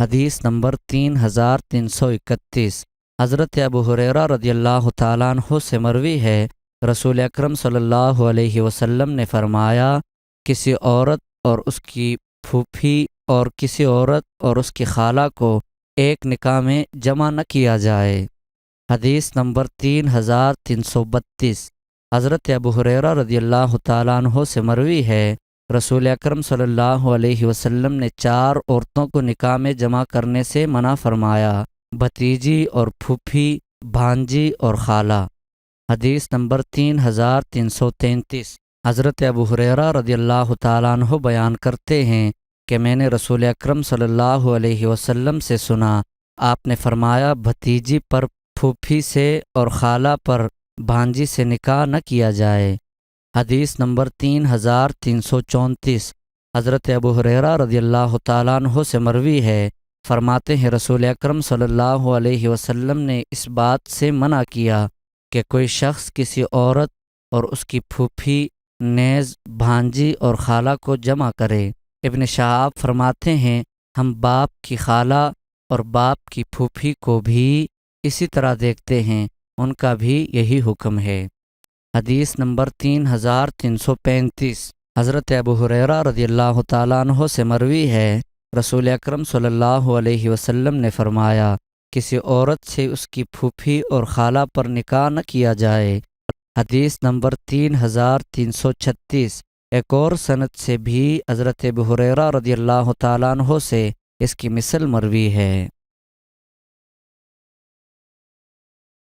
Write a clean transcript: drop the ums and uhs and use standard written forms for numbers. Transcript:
حدیث نمبر 3331۔ حضرت ابو ہریرہ رضی اللہ تعالیٰ عنہ سے مروی ہے، رسول اکرم صلی اللہ علیہ وسلم نے فرمایا، کسی عورت اور اس کی پھوپھی اور کسی عورت اور اس کی خالہ کو ایک نکاح میں جمع نہ کیا جائے۔ حدیث نمبر 3332۔ حضرت ابو ہریرہ رضی اللہ تعالیٰ عنہ سے مروی ہے، رسول اکرم صلی اللہ علیہ وسلم نے 4 عورتوں کو نکاح میں جمع کرنے سے منع فرمایا: بھتیجی اور پھوپھی، بھانجی اور خالہ۔ حدیث نمبر 3333۔ حضرت ابو ہریرہ رضی اللہ تعالیٰ عنہ بیان کرتے ہیں کہ میں نے رسول اکرم صلی اللہ علیہ وسلم سے سنا، آپ نے فرمایا، بھتیجی پر پھوپھی سے اور خالہ پر بھانجی سے نکاح نہ کیا جائے۔ حدیث نمبر 3334۔ حضرت ابو ہریرہ رضی اللہ تعالیٰ عنہ سے مروی ہے، فرماتے ہیں رسول اکرم صلی اللہ علیہ وسلم نے اس بات سے منع کیا کہ کوئی شخص کسی عورت اور اس کی پھوپھی، نیز بھانجی اور خالہ کو جمع کرے۔ ابن شہاب فرماتے ہیں، ہم باپ کی خالہ اور باپ کی پھوپھی کو بھی اسی طرح دیکھتے ہیں، ان کا بھی یہی حکم ہے۔ حدیث نمبر 3335۔ حضرت ابو ہریرہ رضی اللہ تعالیٰ عنہ سے مروی ہے، رسول اکرم صلی اللہ علیہ وسلم نے فرمایا، کسی عورت سے اس کی پھوپھی اور خالہ پر نکاح نہ کیا جائے۔ حدیث نمبر 3336۔ ایک اور سند سے بھی حضرت ابو ہریرہ رضی اللہ تعالیٰ عنہ سے اس کی مثل مروی ہے۔